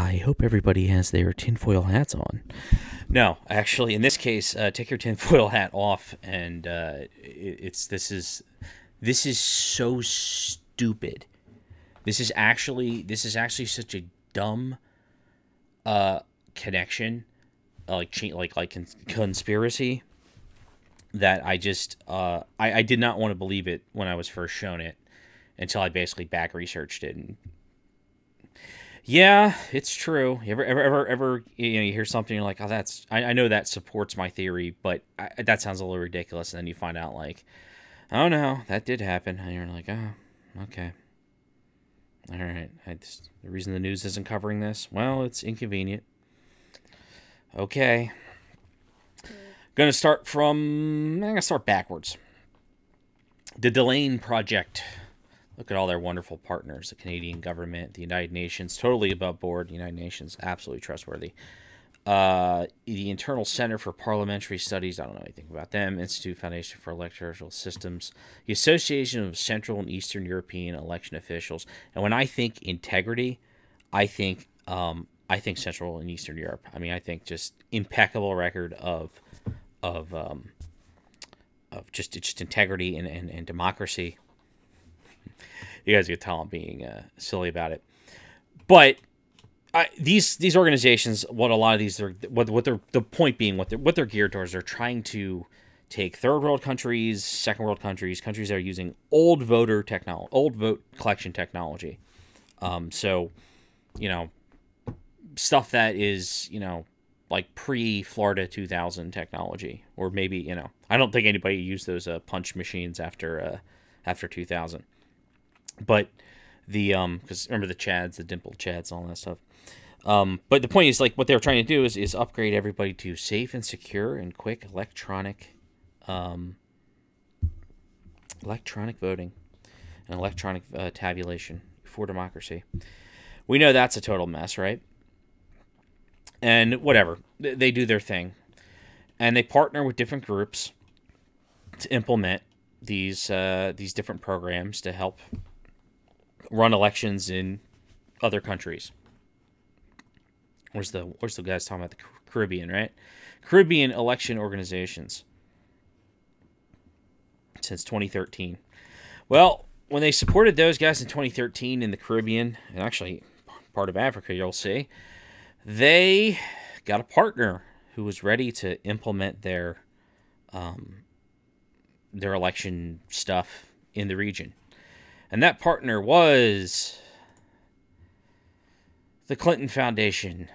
I hope everybody has their tinfoil hats on. No, actually, in this case, take your tinfoil hat off, and this is so stupid. This is actually such a dumb connection, conspiracy, that I did not want to believe it when I was first shown it until I basically back researched it. And yeah, it's true. You ever you hear something, you're like, oh, I know that supports my theory, but that sounds a little ridiculous, and then you find out, like, oh no, that did happen, and you're like, oh, okay, all right. The reason the news isn't covering this, well, it's inconvenient. Okay, I'm gonna start backwards. The Delane Project. Look at all their wonderful partners, the Canadian government, the United Nations, totally above board. The United Nations, absolutely trustworthy. The Internal Center for Parliamentary Studies, I don't know anything about them. Institute Foundation for Electoral Systems. The Association of Central and Eastern European Election Officials. And when I think integrity, I think Central and Eastern Europe. I mean, I think just impeccable record of just integrity and democracy. You guys can tell I'm being silly about it, but these organizations, what a lot of these are, what they're, the point being, what they're geared towards, they're trying to take third world countries, second world countries that are using old vote collection technology. So, stuff that is, like pre-Florida 2000 technology, or maybe, I don't think anybody used those punch machines after 2000. But because remember the Chads, the dimpled Chads, all that stuff. But the point is, like, what they're trying to do is upgrade everybody to safe and secure and quick electronic voting and electronic tabulation for democracy. We know that's a total mess, right? And whatever, they do their thing, and they partner with different groups to implement these different programs to help run elections in other countries. Where's the guys talking about the Caribbean, right? Caribbean election organizations since 2013. Well, when they supported those guys in 2013 in the Caribbean, and actually part of Africa, you'll see, they got a partner who was ready to implement their election stuff in the region. And that partner was the Clinton Foundation.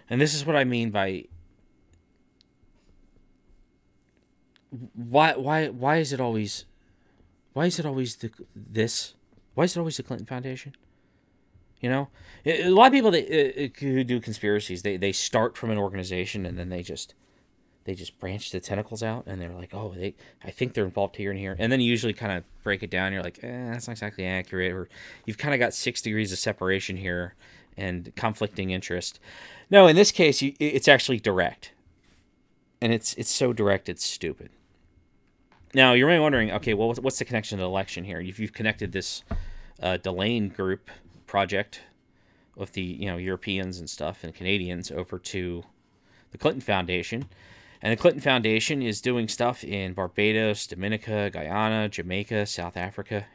And this is what I mean by why is it always the Clinton Foundation? A lot of people who do conspiracies, they start from an organization, and then they just branch the tentacles out, and they're like, oh, I think they're involved here and here. And then you usually kind of break it down. You're like, that's not exactly accurate. Or you've kind of got 6 degrees of separation here and conflicting interest. No, in this case, it's actually direct. And it's so direct, it's stupid. Now, you're maybe wondering, okay, well, what's the connection to the election here? If you've connected this Delane group project with the Europeans and stuff and Canadians over to the Clinton Foundation. And the Clinton Foundation is doing stuff in Barbados, Dominica, Guyana, Jamaica, South Africa.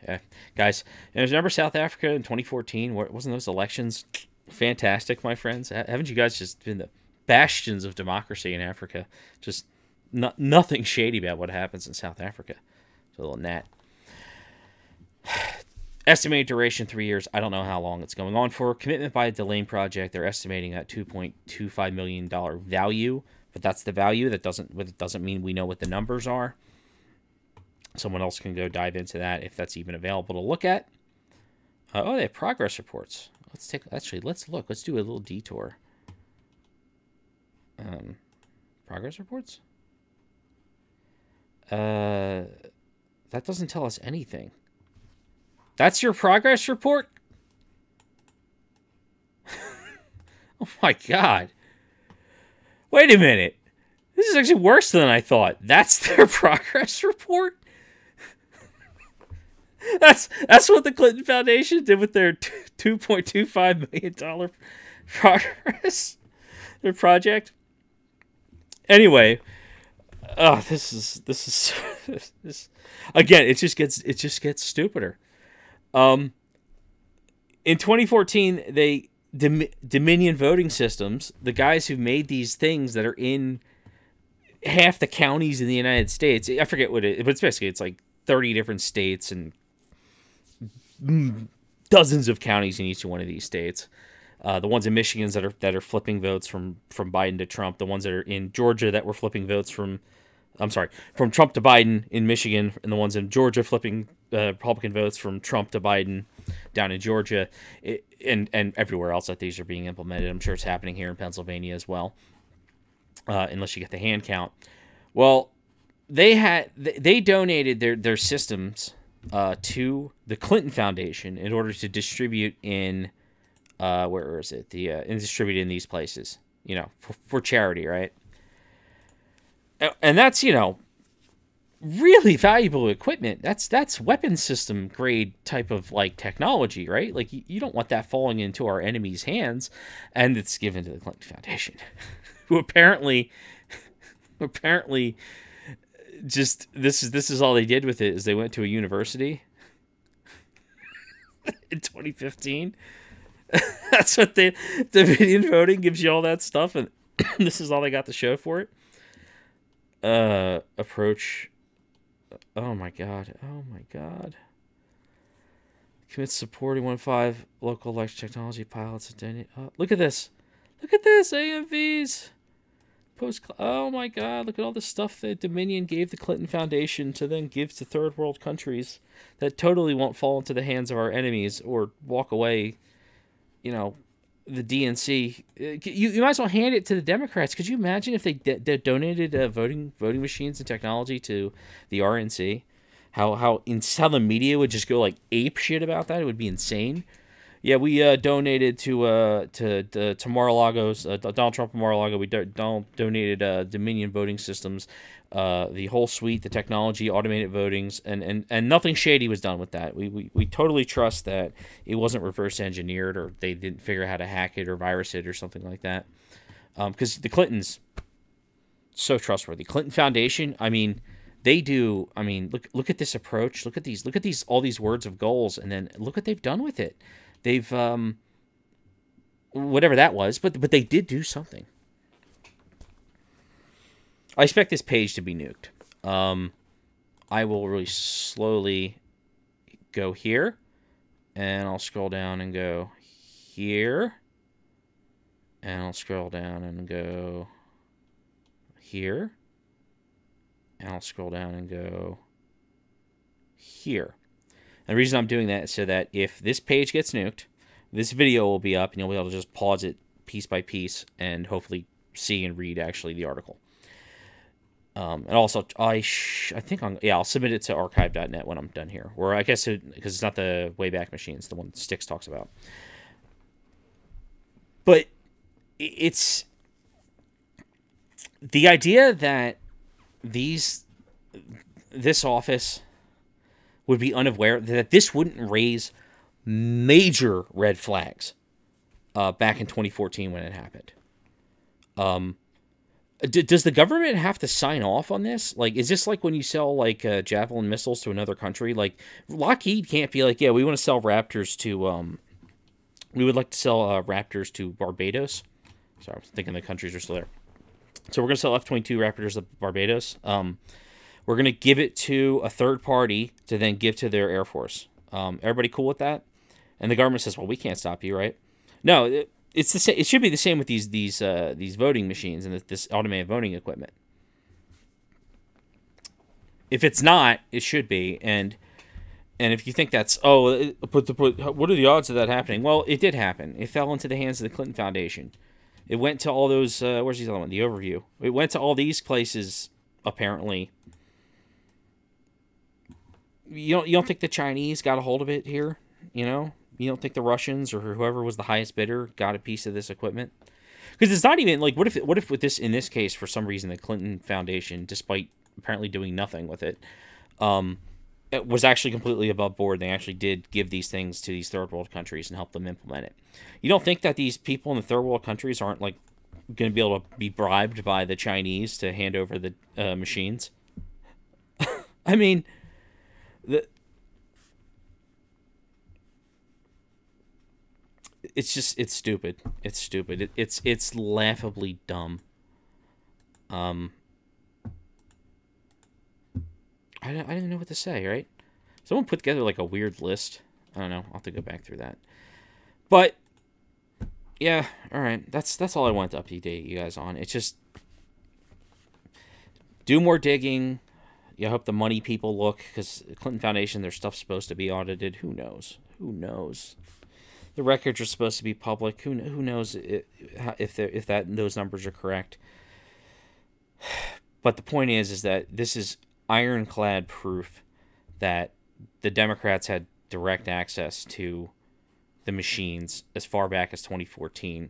Guys, remember South Africa in 2014? Wasn't those elections fantastic, my friends? Haven't you guys just been the bastions of democracy in Africa? Just nothing shady about what happens in South Africa. It's a little gnat. Estimated duration 3 years. I don't know how long it's going on for. Commitment by the Delane Project. They're estimating at $2.25 million value. But that's the value. That doesn't mean we know what the numbers are. Someone else can go dive into that if that's even available to look at. They have progress reports. Let's look. Let's do a little detour. Progress reports? That doesn't tell us anything. That's your progress report? Oh my God. Wait a minute. This is actually worse than I thought. That's their progress report? That's what the Clinton Foundation did with their $2.25 million progress, their project. Anyway, this is this again. It just gets stupider. In 2014, Dominion voting systems, the guys who made these things that are in half the counties in the United States. I forget what it, but it's basically it's like 30 different states and dozens of counties in each one of these states. The ones in Michigan that are flipping votes from Biden to Trump. The ones that are in Georgia that were flipping votes from Trump to Biden in Michigan, and the ones in Georgia flipping Republican votes from Trump to Biden down in Georgia, and everywhere else that these are being implemented. I'm sure it's happening here in Pennsylvania as well, unless you get the hand count. Well, they donated their systems to the Clinton Foundation in order to distribute in where is it? And distribute in these places, for charity, right? And that's, really valuable equipment. That's weapons system grade type of like technology, right? Like you don't want that falling into our enemies' hands, and it's given to the Clinton Foundation, who apparently just this is all they did with it is they went to a university in 2015. That's what Dominion voting gives you all that stuff, and this is all they got to show for it. Approach. Oh my god. Commit supporting 1.5 local election technology pilots. Look at this. AMVs. Oh my god. Look at all the stuff that Dominion gave the Clinton Foundation to then give to third world countries that totally won't fall into the hands of our enemies or walk away. The DNC. You might as well hand it to the Democrats. Could you imagine if they donated voting machines and technology to the RNC? How the media would just go like ape shit about that? It would be insane. Yeah, we donated to Mar-a-Lago's Donald Trump and Mar-a-Lago. We donated Dominion voting systems, the whole suite, the technology, automated votings, and nothing shady was done with that. We totally trust that it wasn't reverse engineered or they didn't figure out how to hack it or virus it or something like that. Because the Clintons, so trustworthy. Clinton Foundation, I mean, they do. I mean, look at this approach. Look at these all these words of goals, and then look what they've done with it. They've whatever that was, but they did do something. I expect this page to be nuked. I will really slowly go here, and I'll scroll down and go here, and I'll scroll down and go here, and I'll scroll down and go here. And the reason I'm doing that is so that if this page gets nuked, this video will be up, and you'll be able to just pause it piece by piece and hopefully see and read actually the article. And also, I'll submit it to archive.net when I'm done here. Or I guess because it's not the Wayback Machine, it's the one Styx talks about. But it's the idea that this office would be unaware that this wouldn't raise major red flags back in 2014 when it happened. Does the government have to sign off on this? Like, is this like when you sell like Javelin missiles to another country? Like, Lockheed can't be like, yeah, we want to sell Raptors to we would like to sell Raptors to Barbados. Sorry, I was thinking the countries are still there. So we're gonna sell F-22 Raptors to Barbados. We're going to give it to a third party to then give to their Air Force. Everybody cool with that? And the government says, well, we can't stop you, right? No, it's the same. It should be the same with these voting machines and this automated voting equipment. If it's not, it should be. And if you think that's, what are the odds of that happening? Well, it did happen. It fell into the hands of the Clinton Foundation. It went to all those, where's the other one? The overview. It went to all these places, apparently. You don't think the Chinese got a hold of it here? You don't think the Russians or whoever was the highest bidder got a piece of this equipment? Because it's not even like what if with this in this case for some reason the Clinton Foundation, despite apparently doing nothing with it, it was actually completely above board. They actually did give these things to these third world countries and help them implement it. You don't think that these people in the third world countries aren't like going to be able to be bribed by the Chinese to hand over the machines? I mean, the it's stupid. It's stupid. It's laughably dumb. Um, I don't even know what to say, right? Someone put together like a weird list. I don't know. I'll have to go back through that. But yeah, all right. That's all I wanted to update you guys on. It's just do more digging. I hope the money people look, because Clinton Foundation, their stuff's supposed to be audited. Who knows? Who knows? The records are supposed to be public. Who knows if those numbers are correct? But the point is that this is ironclad proof that the Democrats had direct access to the machines as far back as 2014.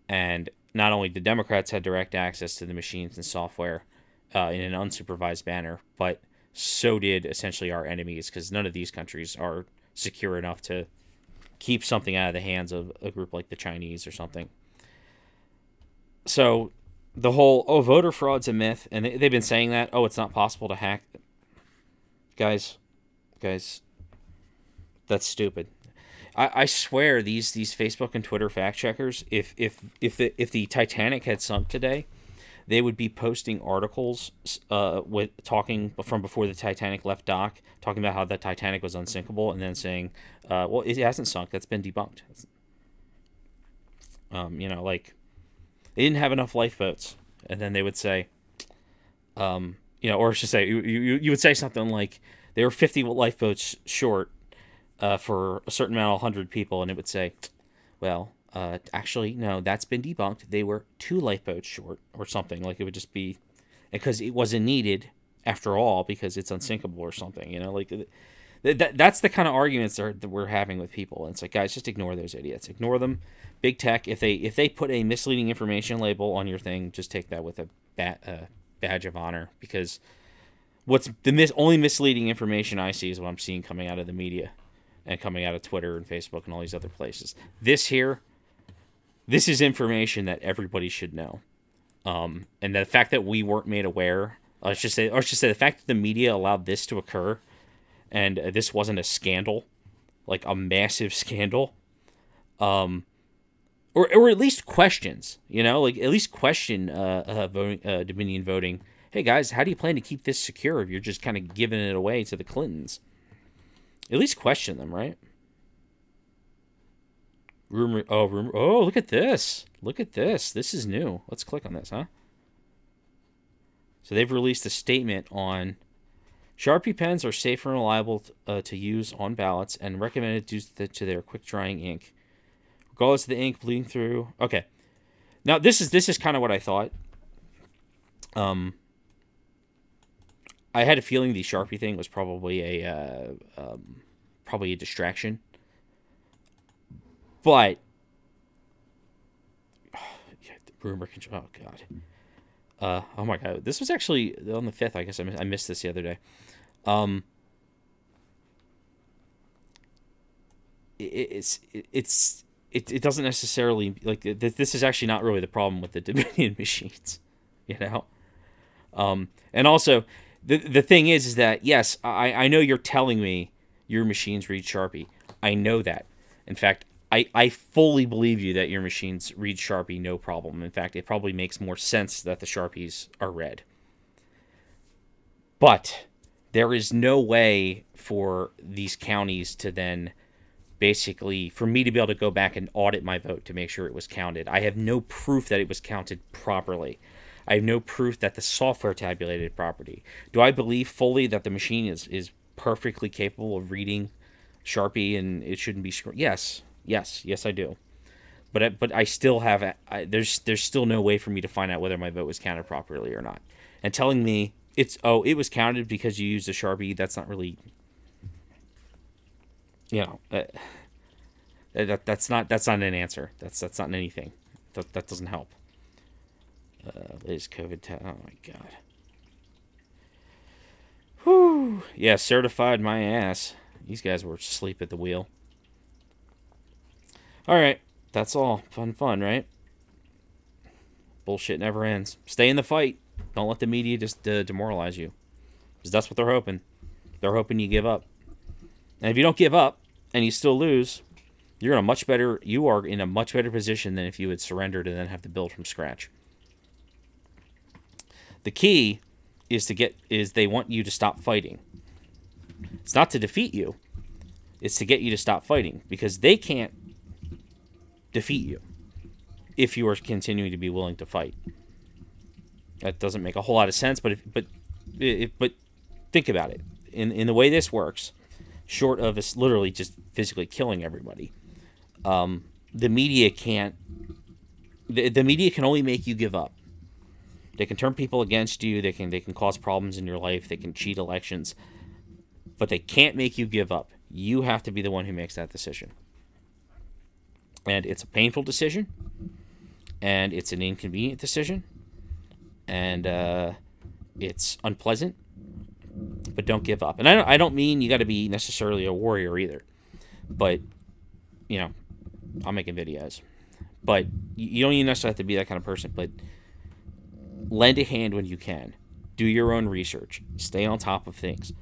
And not only the Democrats had direct access to the machines and software in an unsupervised manner, but so did essentially our enemies, because none of these countries are secure enough to keep something out of the hands of a group like the Chinese or something. So the whole, voter fraud's a myth, and they've been saying that, it's not possible to hack. Guys, that's stupid. I swear these Facebook and Twitter fact checkers, if the Titanic had sunk today, they would be posting articles talking from before the Titanic left dock, talking about how the Titanic was unsinkable, and then saying, well, it hasn't sunk. That's been debunked. Like, they didn't have enough lifeboats. And then they would say, or I should say, you would say something like, they were 50 lifeboats short for a certain amount of 100 people, and it would say, well, actually, no, that's been debunked. They were 2 lifeboats short, or something. Like, it would just be because it wasn't needed after all, because it's unsinkable or something. Like that's the kind of arguments that we're having with people. And it's like, guys, just ignore those idiots. Ignore them. Big tech, if they put a misleading information label on your thing, just take that with a badge of honor, because what's the only misleading information I see is what I'm seeing coming out of the media and coming out of Twitter and Facebook and all these other places. This is information that everybody should know. And the fact that we weren't made aware, I should say the fact that the media allowed this to occur, and this wasn't a scandal, like a massive scandal, or at least questions, like at least question voting, Dominion voting. Hey guys, how do you plan to keep this secure if you're just kind of giving it away to the Clintons? At least question them, right? Rumor. Oh, look at this. Look at this. This is new. Let's click on this, huh? So they've released a statement on Sharpie pens are safe and reliable to use on ballots and recommended due to their quick-drying ink, regardless of the ink bleeding through. Okay. Now, this is kind of what I thought. I had a feeling the Sharpie thing was probably a distraction. But rumor control. Oh god. Oh my god. This was actually on the 5th. I guess I missed this the other day. It doesn't necessarily, like, this is actually not really the problem with the Dominion machines, and also the thing is that yes, I know you're telling me your machines read Sharpie. I know that. In fact, I fully believe you that your machines read Sharpie no problem. In fact, it probably makes more sense that the Sharpies are red. But there is no way for these counties to then basically, for me to be able to go back and audit my vote to make sure it was counted. I have no proof that it was counted properly. I have no proof that the software tabulated properly. Do I believe fully that the machine is perfectly capable of reading Sharpie and it shouldn't be screwed? Yes, I do. But I still have there's still no way for me to find out whether my vote was counted properly or not. And telling me it was counted because you used a Sharpie, that's not really, that's not an answer. That's not anything. That doesn't help. Latest COVID test. Oh my god. Whew. Yeah, certified my ass. These guys were asleep at the wheel. All right, that's all. Fun, right? Bullshit never ends. Stay in the fight. Don't let the media just demoralize you. Because that's what they're hoping. They're hoping you give up. And if you don't give up and you still lose, you are in a much better position than if you had surrendered and then have to build from scratch. The key is they want you to stop fighting. It's not to defeat you. It's to get you to stop fighting, because they can't defeat you if you are continuing to be willing to fight. That doesn't make a whole lot of sense, but think about it. In the way this works, short of us literally just physically killing everybody, the media can't. The media can only make you give up. They can turn people against you. They can cause problems in your life. They can cheat elections, but they can't make you give up. You have to be the one who makes that decision. And it's a painful decision, and it's an inconvenient decision, and it's unpleasant, but don't give up. And I don't mean you got to be necessarily a warrior either, but, you know, I'm making videos. But you don't even necessarily have to be that kind of person, but lend a hand when you can. Do your own research. Stay on top of things.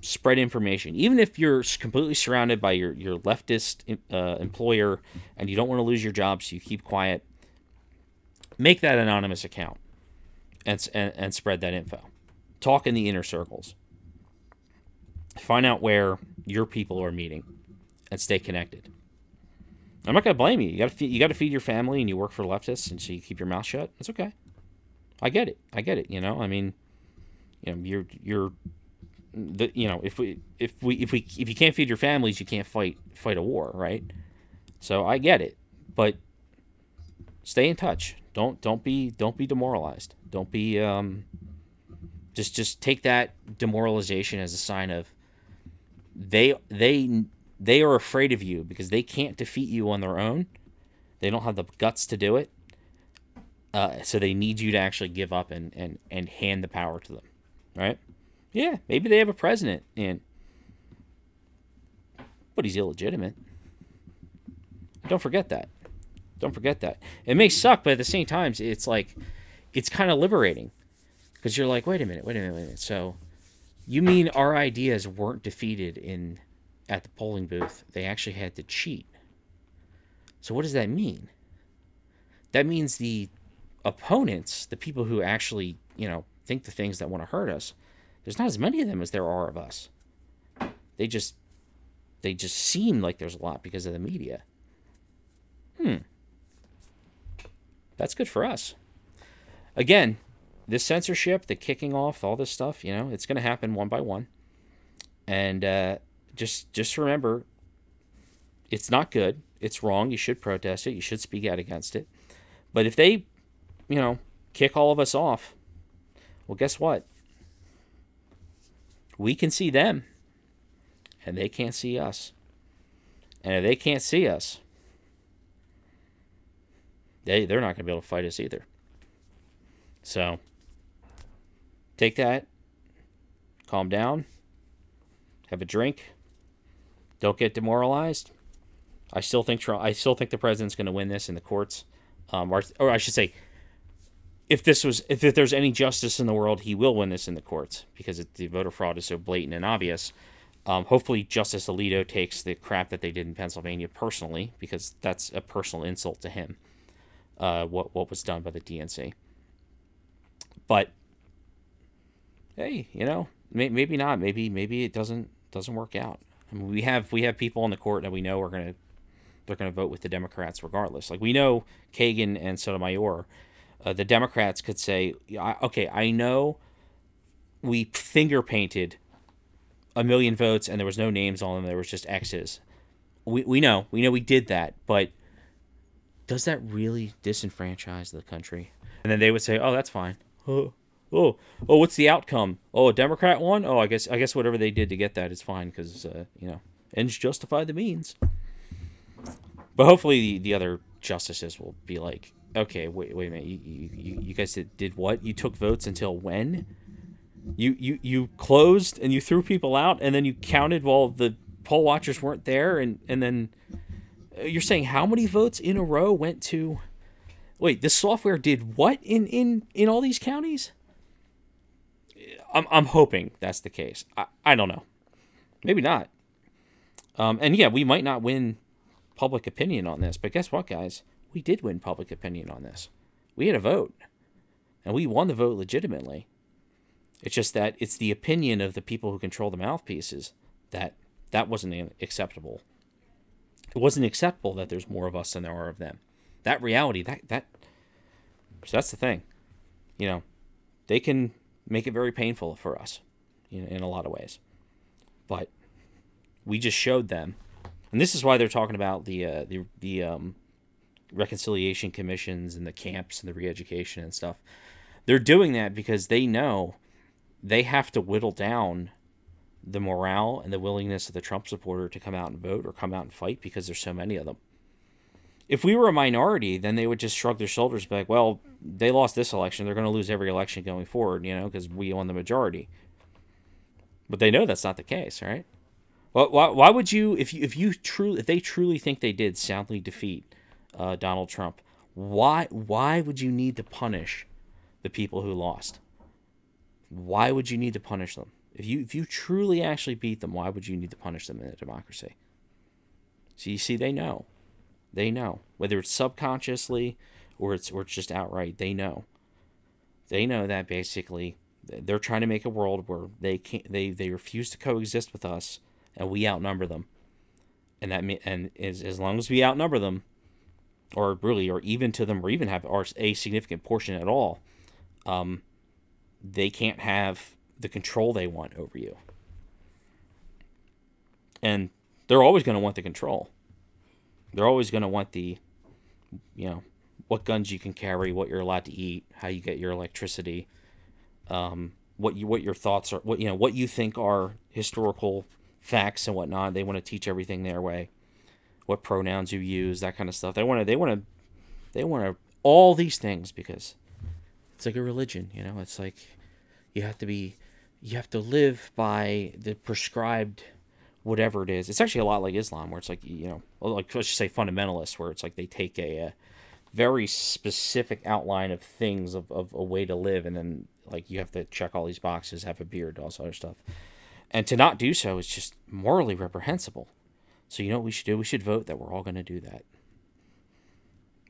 Spread information. Even if you're completely surrounded by your leftist employer and you don't want to lose your job, so you keep quiet, make that anonymous account and spread that info. Talk in the inner circles. Find out where your people are meeting and stay connected. I'm not going to blame you. You got to feed your family, and you work for leftists, and so you keep your mouth shut. It's okay. I get it. You know, I mean, you know, if you can't feed your families, you can't fight a war, right? So I get it, but stay in touch. Don't be demoralized. Don't be just take that demoralization as a sign of they are afraid of you because they can't defeat you on their own. They don't have the guts to do it. So they need you to actually give up and hand the power to them, right? Yeah, maybe they have a president, but he's illegitimate. Don't forget that. It may suck, but at the same time, it's like, it's kind of liberating, because you're like, wait a minute. So, you mean our ideas weren't defeated at the polling booth? They actually had to cheat. So what does that mean? That means the opponents, the people who actually, you know, think the things that want to hurt us, there's not as many of them as there are of us. They just seem like there's a lot because of the media. That's good for us. Again, this censorship, the kicking off, all this stuff, you know, it's going to happen one by one. And just remember, it's not good. It's wrong. You should protest it. You should speak out against it. But if they, you know, kick all of us off, well, guess what? We can see them, and they can't see us. And if they can't see us, they're not going to be able to fight us either. So, take that, calm down, have a drink, don't get demoralized. I still think the president's going to win this in the courts, or I should say, if there's any justice in the world, he will win this in the courts, because the voter fraud is so blatant and obvious. Hopefully, Justice Alito takes the crap that they did in Pennsylvania personally, because that's a personal insult to him. What was done by the DNC. But hey, you know, maybe not. Maybe it doesn't work out. I mean, we have people on the court that we know they're gonna vote with the Democrats regardless. Like, we know Kagan and Sotomayor. The Democrats could say, okay, I know we finger painted 1 million votes and there was no names on them. There was just X's. We know we did that, but does that really disenfranchise the country? And then they would say, oh, that's fine. Oh, what's the outcome? Oh, a Democrat won? Oh, I guess whatever they did to get that is fine, because, you know, ends justify the means. But hopefully the other justices will be like, okay, wait a minute, you guys did what? You took votes until when? You closed and you threw people out, and then you counted while the poll watchers weren't there, and then you're saying how many votes in a row went to? Wait, this software did what in all these counties? I'm hoping that's the case. I don't know. Maybe not. And yeah, we might not win public opinion on this, but guess what, guys? We did win public opinion on this. We had a vote, and we won the vote legitimately. It's just that it's the opinion of the people who control the mouthpieces that wasn't acceptable. It wasn't acceptable that there's more of us than there are of them. That reality, so that's the thing. You know, they can make it very painful for us in a lot of ways. But we just showed them. And this is why they're talking about the reconciliation commissions and the camps and the re-education and stuff. They're doing that because they know they have to whittle down the morale and the willingness of the Trump supporter to come out and vote or come out and fight because there's so many of them. If we were a minority, then they would just shrug their shoulders back. Well, they lost this election. They're going to lose every election going forward, because we won the majority. But they know that's not the case, right? Well, why would you, if they truly think they did soundly defeat Donald Trump, why would you need to punish the people who lost? Why would you need to punish them? If you truly actually beat them, why would you need to punish them in a democracy? So you see, they know. They know. Whether it's subconsciously or it's just outright, they know. They know that basically they're trying to make a world where they refuse to coexist with us and we outnumber them. And as long as we outnumber them, or even to them, or even have a significant portion at all, they can't have the control they want over you. And they're always going to want the control. They're always going to want the, what guns you can carry, what you're allowed to eat, how you get your electricity, what your thoughts are, what you think are historical facts and whatnot. They want to teach everything their way. What pronouns you use, that kind of stuff. They want all these things because it's like a religion, It's like you have to live by the prescribed whatever it is. It's actually a lot like Islam, where it's like, like let's just say fundamentalists, where it's like they take a very specific outline of things of a way to live, and then like you have to check all these boxes, have a beard, all this other stuff. And to not do so is just morally reprehensible. So you know what we should do? We should vote that we're all going to do that.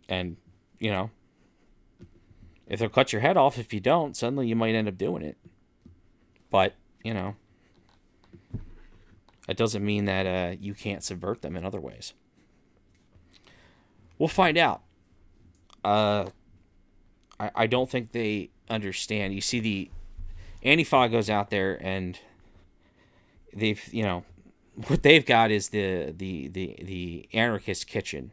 And, if they'll cut your head off if you don't, suddenly you might end up doing it. But, it doesn't mean that you can't subvert them in other ways. We'll find out. I don't think they understand. You see, the Antifa goes out there and they've, what they've got is the anarchist kitchen,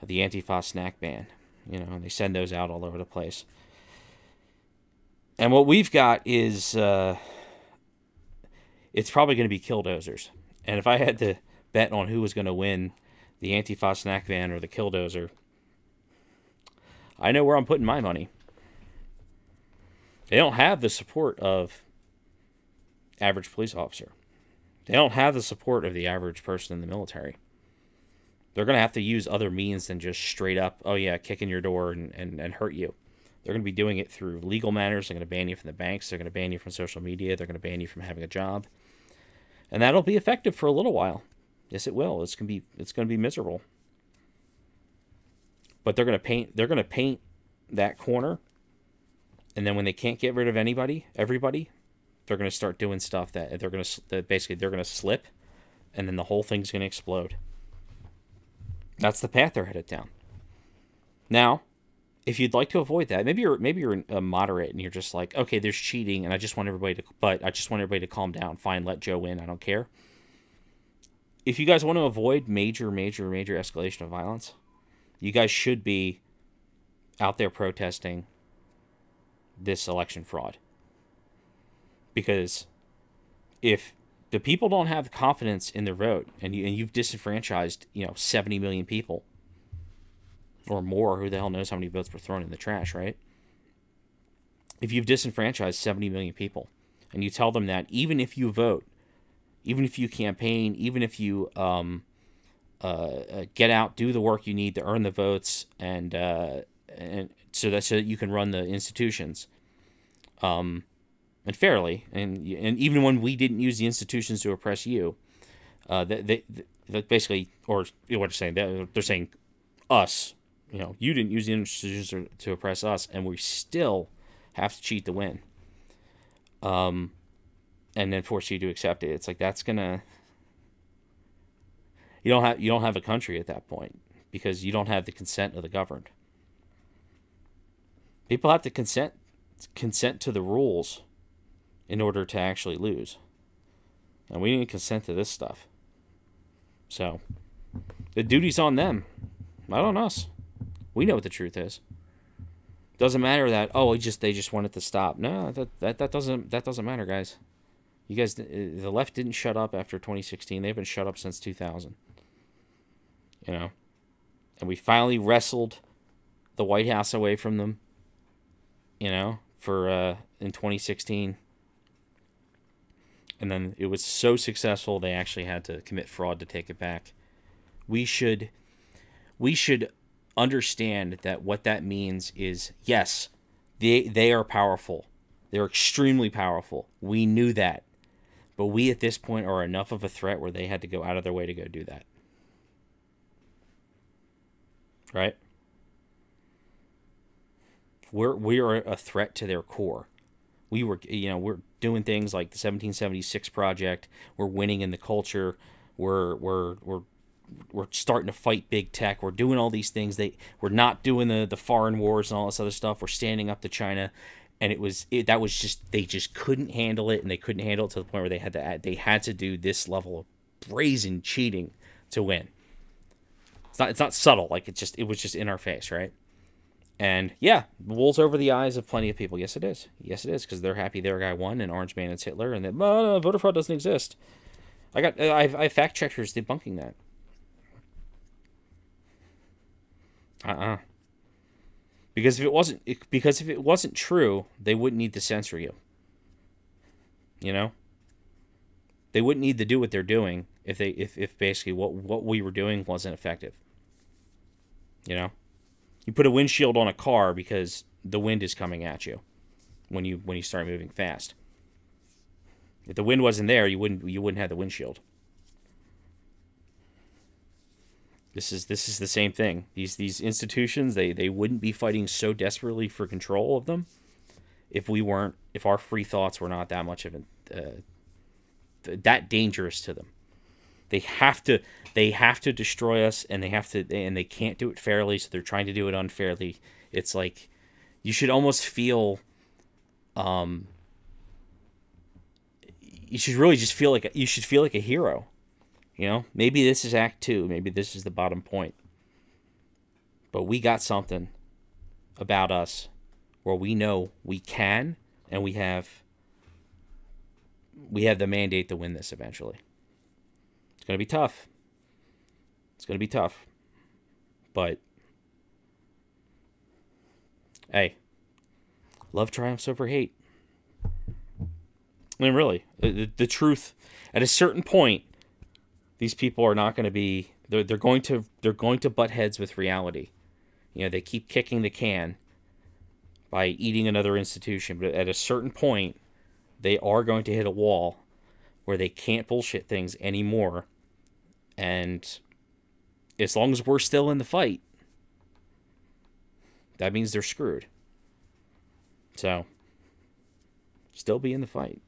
the Antifa snack ban, and they send those out all over the place. And what we've got is, it's probably going to be killdozers. And if I had to bet on who was going to win, the Antifa snack ban or the killdozer, I know where I'm putting my money. They don't have the support of average police officer. They don't have the support of the average person in the military. They're going to have to use other means than just straight up, kick in your door and hurt you. They're going to be doing it through legal matters. They're going to ban you from the banks. They're going to ban you from social media. They're going to ban you from having a job. And that'll be effective for a little while. Yes, it will. It's going to be miserable. But they're going to paint that corner. And then when they can't get rid of everybody, they're going to start doing stuff that they're going to slip, and then the whole thing's going to explode. That's the path they're headed down. Now, if you'd like to avoid that, maybe you're a moderate and you're just like, okay, there's cheating, and I just want everybody to calm down. Fine, let Joe win. I don't care. If you guys want to avoid major escalation of violence, you guys should be out there protesting this election fraud. Because if the people don't have confidence in their vote, and you've disenfranchised 70 million people or more, who the hell knows how many votes were thrown in the trash, right? If you've disenfranchised 70 million people, and you tell them that even if you vote, even if you campaign, even if you get out, do the work you need to earn the votes, and so that you can run the institutions, and fairly, and even when we didn't use the institutions to oppress you, they basically, or what they're saying, they're saying us, you didn't use the institutions to oppress us, and we still have to cheat to win, and then force you to accept it. It's like that's gonna. You don't have a country at that point because you don't have the consent of the governed. People have to consent to the rules in order to actually lose. And we didn't consent to this stuff. So the duty's on them, not on us. We know what the truth is. Doesn't matter that they just want it to stop. No, that doesn't matter, guys. You guys, the left didn't shut up after 2016. They've been shut up since 2000. And we finally wrestled the White House away from them, for in 2016. And then it was so successful they actually had to commit fraud to take it back. We should understand that what that means is, yes, they are powerful. They're extremely powerful. We knew that. But we at this point are enough of a threat where they had to go out of their way to go do that. Right? We are a threat to their core. We're doing things like the 1776 Project. We're winning in the culture. We're starting to fight big tech. We're doing all these things. We're not doing the foreign wars and all this other stuff. We're standing up to China, and they just couldn't handle it, and they couldn't handle it to the point where they had to do this level of brazen cheating to win. It's not subtle. Like it was just in our face, right? And yeah, wool's over the eyes of plenty of people. Yes, it is. Yes, it is, because they're happy their guy won and Orange Man is Hitler, and that voter fraud doesn't exist. I have fact checkers debunking that. Because if it wasn't true, they wouldn't need to censor you. They wouldn't need to do what they're doing if basically what we were doing wasn't effective. You put a windshield on a car because the wind is coming at you when you start moving fast. If the wind wasn't there, you wouldn't have the windshield. This is the same thing. These institutions, they wouldn't be fighting so desperately for control of them if our free thoughts were not that much of that dangerous to them. They have to destroy us, and they can't do it fairly, so they're trying to do it unfairly. It's like you should almost feel you should really just feel like a hero. Maybe this is Act 2, maybe this is the bottom point. But we got something about us where we know we can, and we have the mandate to win this eventually. It's going to be tough. It's going to be tough. But, hey, love triumphs over hate. I mean, really, the truth, at a certain point, these people are not going to be, they're going to butt heads with reality. They keep kicking the can by eating another institution, but at a certain point, they are going to hit a wall where they can't bullshit things anymore. And as long as we're still in the fight, that means they're screwed. So, still be in the fight.